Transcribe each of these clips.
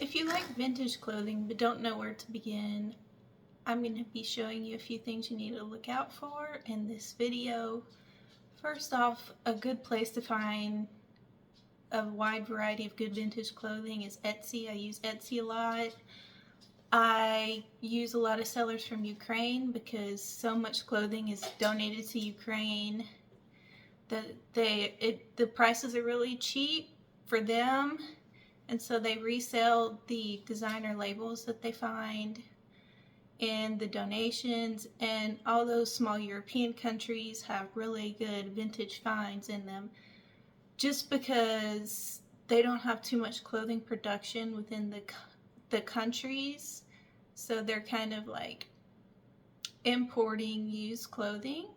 If you like vintage clothing but don't know where to begin, I'm going to be showing you a few things you need to look out for in this video. First off, a good place to find a wide variety of good vintage clothing is Etsy. I use Etsy a lot. I use a lot of sellers from Ukraine because so much clothing is donated to Ukraine that the prices are really cheap for them, and so they resell the designer labels that they find and the donations, and all those small European countries have really good vintage finds in them just because they don't have too much clothing production within the countries, so they're kind of like importing used clothing.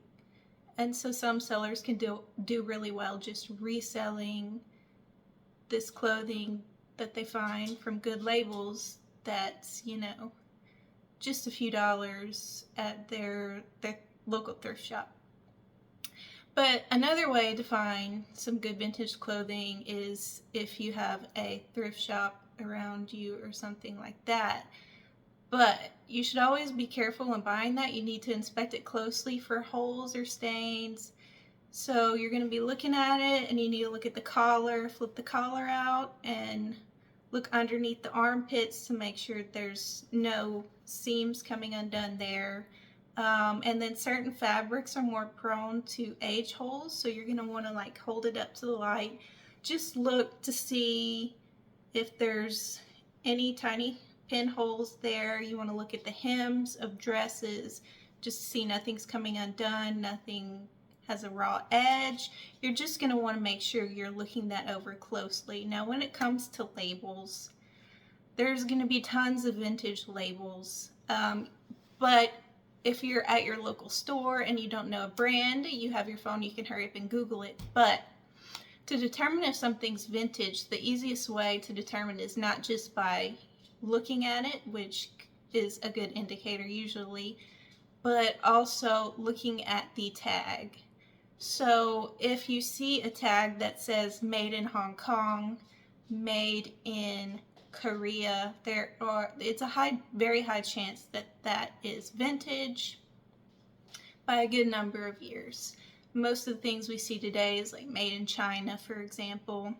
And so some sellers can do really well just reselling this clothing that they find from good labels that's, just a few dollars at their local thrift shop. But another way to find some good vintage clothing is if you have a thrift shop around you or something like that. But you should always be careful when buying that. You need to inspect it closely for holes or stains. So you're going to be looking at it, and you need to look at the collar, flip the collar out, and look underneath the armpits to make sure there's no seams coming undone there. And then certain fabrics are more prone to age holes, so you're going to want to hold it up to the light. Just look to see if there's any tiny pinholes there. You want to look at the hems of dresses just to see nothing's coming undone, nothing has a raw edge. You're just going to want to make sure you're looking that over closely. Now, when it comes to labels, there's going to be tons of vintage labels, but if you're at your local store and you don't know a brand, you have your phone, you can hurry up and Google it. But to determine if something's vintage, the easiest way to determine is not just by looking at it, which is a good indicator usually, but also looking at the tag. So if you see a tag that says made in Hong Kong, made in Korea, it's a very high chance that that is vintage by a good number of years. Most of the things we see today is made in China, for example.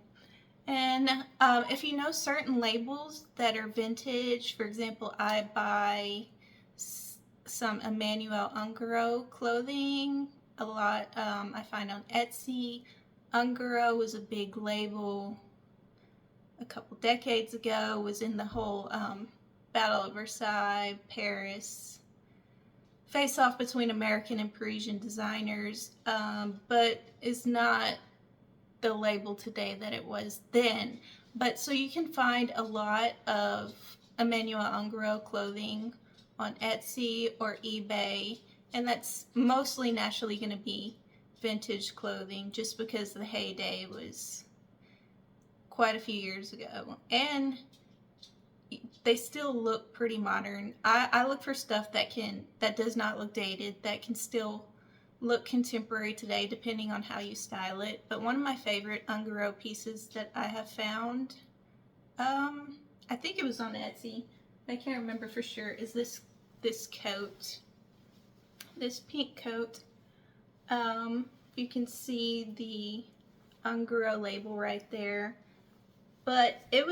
And if you know certain labels that are vintage, for example, I buy some Emmanuel Ungaro clothing a lot. I find on Etsy. Ungaro was a big label a couple decades ago, was in the whole Battle of Versailles, Paris face-off between American and Parisian designers, but is not the label today that it was then. But so you can find a lot of Emmanuel Ungaro clothing on Etsy or eBay, and that's mostly naturally going to be vintage clothing just because the heyday was quite a few years ago, and they still look pretty modern. I look for stuff that does not look dated, that can still look contemporary today depending on how you style it. But one of my favorite Ungaro pieces that I have found, I think it was on Etsy, I can't remember for sure, is this coat, this pink coat. You can see the Ungaro label right there, but it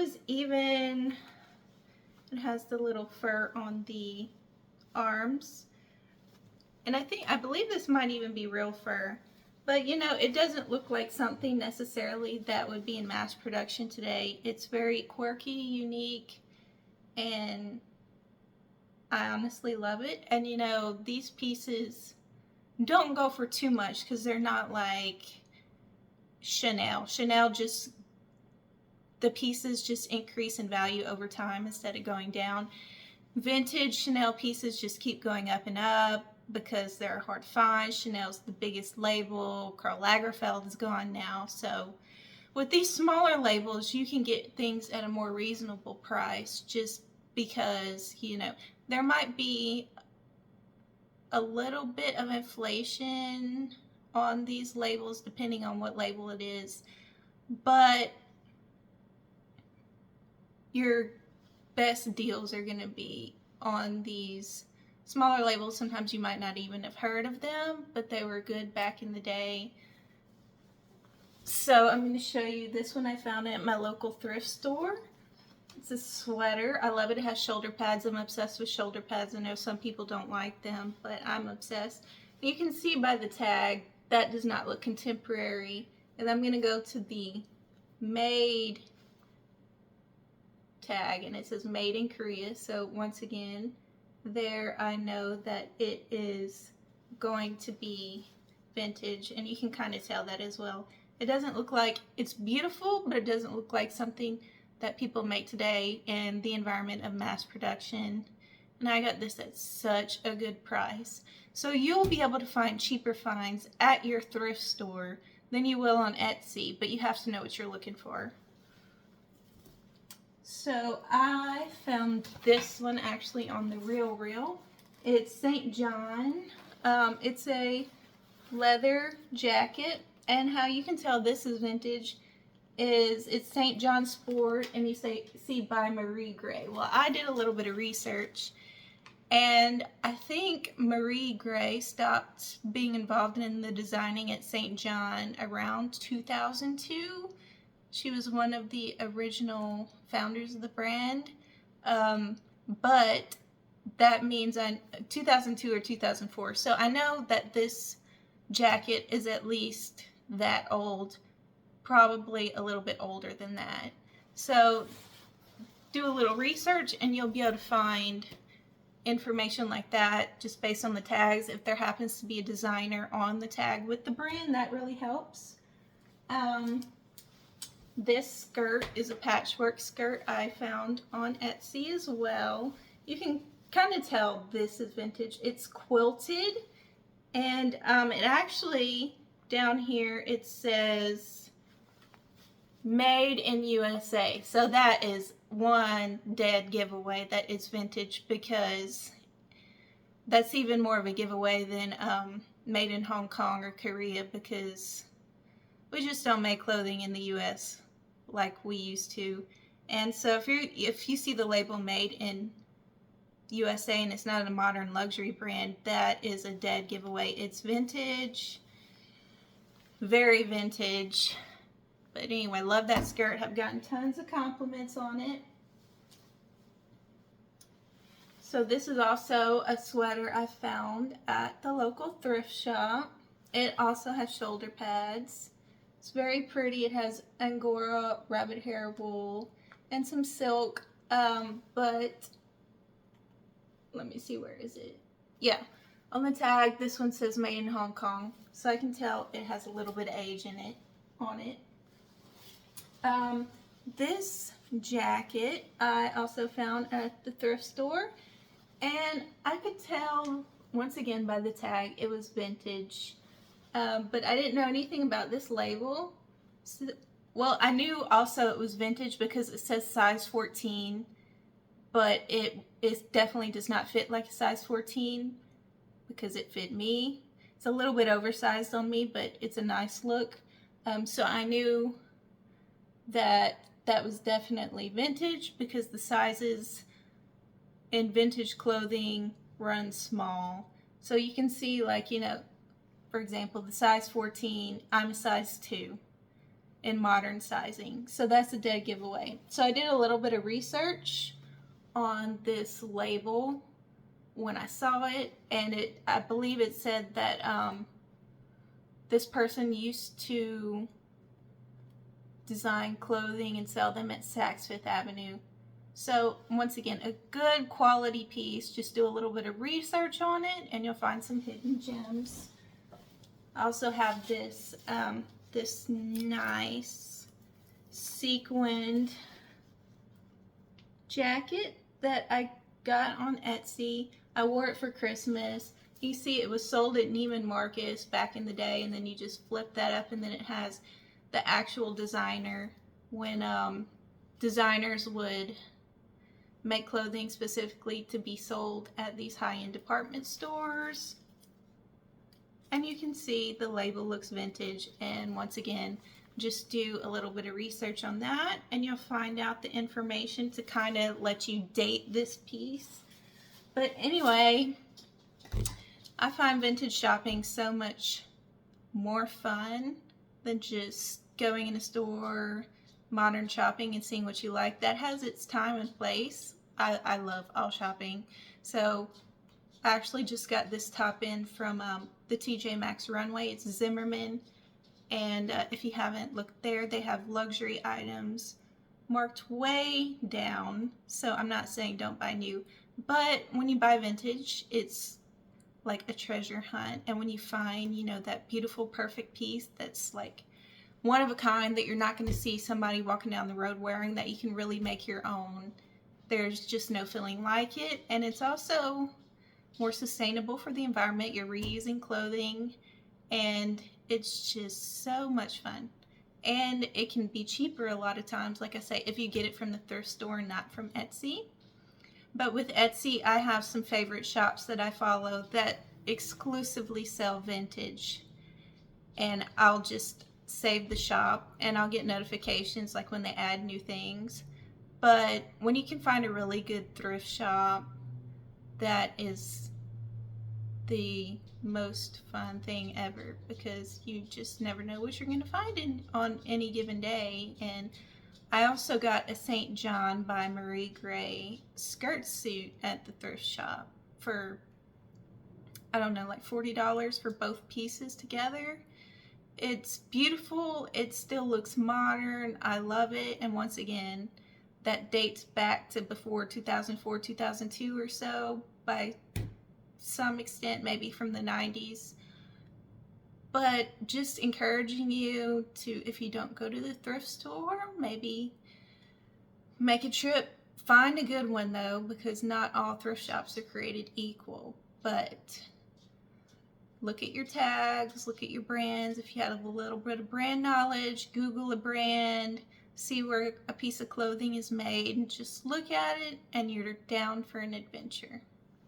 has the little fur on the arms, and I believe this might even be real fur, but it doesn't look like something necessarily that would be in mass production today. It's very quirky, unique, and I honestly love it. And these pieces don't go for too much because they're not like Chanel. The pieces just increase in value over time instead of going down. Vintage Chanel pieces just keep going up and up because they're hard to find. Chanel's the biggest label. Karl Lagerfeld is gone now. So with these smaller labels, you can get things at a more reasonable price just because, there might be a little bit of inflation on these labels depending on what label it is, but you're best deals are going to be on these smaller labels. Sometimes you might not even have heard of them, but they were good back in the day. So I'm going to show you this one I found at my local thrift store. It's a sweater. I love it. It has shoulder pads. I'm obsessed with shoulder pads. I know some people don't like them, but I'm obsessed. You can see by the tag that does not look contemporary. And I'm going to go to the made tag, and it says made in Korea. So once again, there I know that it is going to be vintage, and you can kind of tell that as well. It doesn't look like it's beautiful, but it doesn't look like something that people make today in the environment of mass production. And I got this at such a good price. So you'll be able to find cheaper finds at your thrift store than you will on Etsy, but you have to know what you're looking for. So I found this one actually on the RealReal. It's St. John. It's a leather jacket, and how you can tell this is vintage is it's St. John Sport, and you see by Marie Gray. Well, I did a little bit of research, and I think Marie Gray stopped being involved in the designing at St. John around 2002. She was one of the original founders of the brand, but that means 2002 or 2004. So I know that this jacket is at least that old, probably a little bit older than that. So do a little research and you'll be able to find information like that just based on the tags. If there happens to be a designer on the tag with the brand, that really helps. This skirt is a patchwork skirt I found on Etsy as well. You can kind of tell this is vintage. It's quilted, and it actually, down here, it says made in USA. So that is one dead giveaway that it's vintage, because that's even more of a giveaway than made in Hong Kong or Korea, because we just don't make clothing in the US like we used to. And so if you see the label made in USA and it's not a modern luxury brand, that is a dead giveaway. It's vintage, very vintage. But anyway, love that skirt. I've gotten tons of compliments on it. So this is also a sweater I found at the local thrift shop. It also has shoulder pads. It's very pretty. It has Angora rabbit hair wool and some silk, but let me see, where is it? Yeah, on the tag, this one says made in Hong Kong, so I can tell it has a little bit of age in it, on it. This jacket I also found at the thrift store, and I could tell, once again, by the tag, it was vintage. But I didn't know anything about this label. So, well, I knew also it was vintage because it says size 14, but it definitely does not fit like a size 14 because it fit me. It's a little bit oversized on me, but it's a nice look. So I knew that that was definitely vintage because the sizes in vintage clothing run small. So you can see, like, you know, for example, the size 14, I'm a size 2 in modern sizing. So that's a dead giveaway. So I did a little bit of research on this label when I saw it, and I believe it said that this person used to design clothing and sell them at Saks Fifth Avenue. So once again, a good quality piece. Just do a little bit of research on it and you'll find some hidden gems. I also have this this nice sequined jacket that I got on Etsy. I wore it for Christmas. You see it was sold at Neiman Marcus back in the day, and then you just flip that up and then it has the actual designer when designers would make clothing specifically to be sold at these high-end department stores. And you can see the label looks vintage, and once again, just do a little bit of research on that, and you'll find out the information to kind of let you date this piece. But anyway, I find vintage shopping so much more fun than just going in a store, modern shopping, and seeing what you like. That has its time and place. I love all shopping. So I actually just got this top in from the TJ Maxx runway. It's Zimmermann. And if you haven't looked there, they have luxury items marked way down. So I'm not saying don't buy new, but when you buy vintage, it's like a treasure hunt. And when you find, you know, that beautiful, perfect piece that's like one of a kind that you're not going to see somebody walking down the road wearing, that you can really make your own, there's just no feeling like it. And it's also more sustainable for the environment. You're reusing clothing, and it's just so much fun. And it can be cheaper a lot of times, like I say, if you get it from the thrift store and not from Etsy. But with Etsy, I have some favorite shops that I follow that exclusively sell vintage. And I'll just save the shop and I'll get notifications like when they add new things. But when you can find a really good thrift shop, that is the most fun thing ever, because you just never know what you're going to find on any given day. And I also got a St. John by Marie Gray skirt suit at the thrift shop for, I don't know, like $40 for both pieces together. It's beautiful. It still looks modern. I love it. And once again, that dates back to before 2004, 2002 or so, by some extent, maybe from the 90s. But just encouraging you to, if you don't go to the thrift store, maybe make a trip. Find a good one though, because not all thrift shops are created equal. But look at your tags, look at your brands. If you have a little bit of brand knowledge, Google a brand, see where a piece of clothing is made, and just look at it and you're down for an adventure.